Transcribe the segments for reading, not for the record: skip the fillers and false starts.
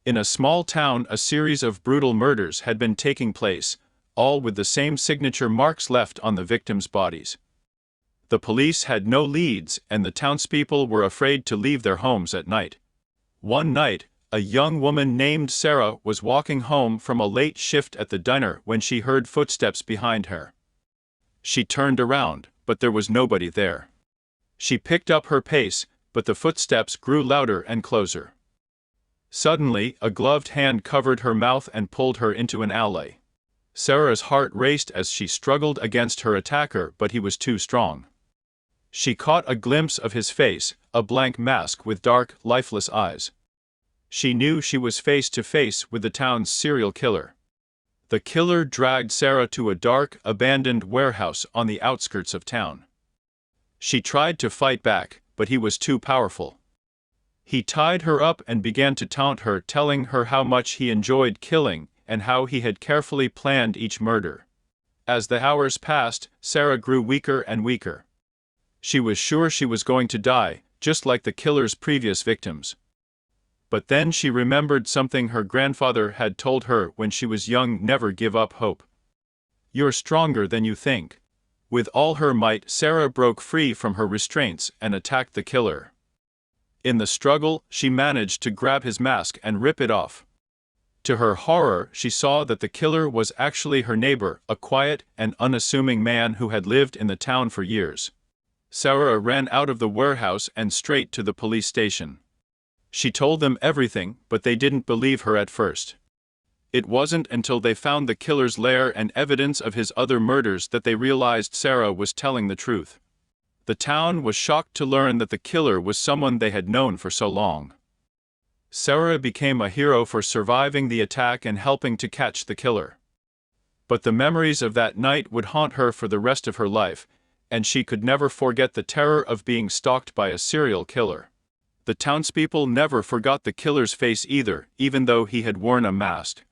In a small town, a series of brutal murders had been taking place, all with the same signature marks left on the victims' bodies. The police had no leads, and the townspeople were afraid to leave their homes at night. One night, a young woman named Sarah was walking home from a late shift at the diner when she heard footsteps behind her. She turned around, but there was nobody there. She picked up her pace, but the footsteps grew louder and closer. Suddenly, a gloved hand covered her mouth and pulled her into an alley. Sarah's heart raced as she struggled against her attacker, but he was too strong. She caught a glimpse of his face, a blank mask with dark, lifeless eyes. She knew she was face to face with the town's serial killer. The killer dragged Sarah to a dark, abandoned warehouse on the outskirts of town. She tried to fight back, but he was too powerful. He tied her up and began to taunt her, telling her how much he enjoyed killing and how he had carefully planned each murder. As the hours passed, Sarah grew weaker and weaker. She was sure she was going to die, just like the killer's previous victims. But then she remembered something her grandfather had told her when she was young: never give up hope. You're stronger than you think. With all her might, Sarah broke free from her restraints and attacked the killer. In the struggle, she managed to grab his mask and rip it off. To her horror, she saw that the killer was actually her neighbor, a quiet and unassuming man who had lived in the town for years. Sarah ran out of the warehouse and straight to the police station. She told them everything, but they didn't believe her at first. It wasn't until they found the killer's lair and evidence of his other murders that they realized Sarah was telling the truth. The town was shocked to learn that the killer was someone they had known for so long. Sarah became a hero for surviving the attack and helping to catch the killer. But the memories of that night would haunt her for the rest of her life, and she could never forget the terror of being stalked by a serial killer. The townspeople never forgot the killer's face either, even though he had worn a mask.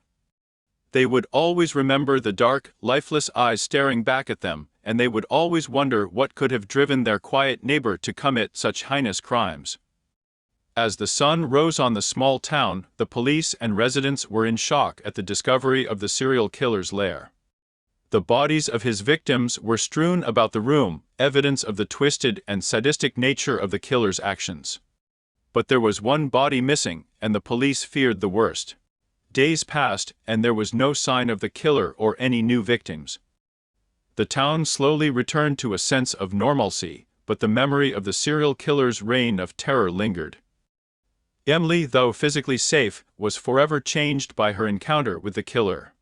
They would always remember the dark, lifeless eyes staring back at them, and they would always wonder what could have driven their quiet neighbor to commit such heinous crimes. As the sun rose on the small town, the police and residents were in shock at the discovery of the serial killer's lair. The bodies of his victims were strewn about the room, evidence of the twisted and sadistic nature of the killer's actions. But there was one body missing, and the police feared the worst. Days passed, and there was no sign of the killer or any new victims. The town slowly returned to a sense of normalcy, but the memory of the serial killer's reign of terror lingered. Emily, though physically safe, was forever changed by her encounter with the killer.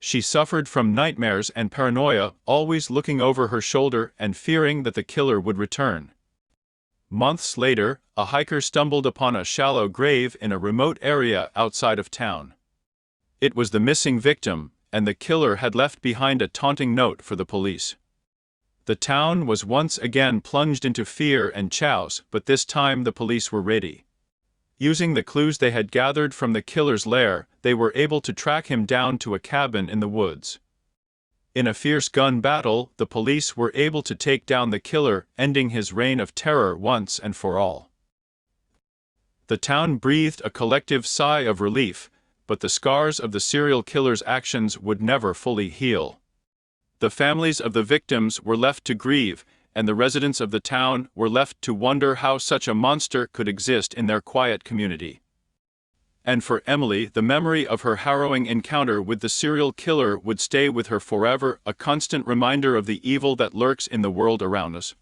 She suffered from nightmares and paranoia, always looking over her shoulder and fearing that the killer would return. Months later, a hiker stumbled upon a shallow grave in a remote area outside of town. It was the missing victim, and the killer had left behind a taunting note for the police. The town was once again plunged into fear and chaos, but this time the police were ready. Using the clues they had gathered from the killer's lair, they were able to track him down to a cabin in the woods. In a fierce gun battle, the police were able to take down the killer, ending his reign of terror once and for all. The town breathed a collective sigh of relief, but the scars of the serial killer's actions would never fully heal. The families of the victims were left to grieve, and the residents of the town were left to wonder how such a monster could exist in their quiet community. And for Emily, the memory of her harrowing encounter with the serial killer would stay with her forever, a constant reminder of the evil that lurks in the world around us.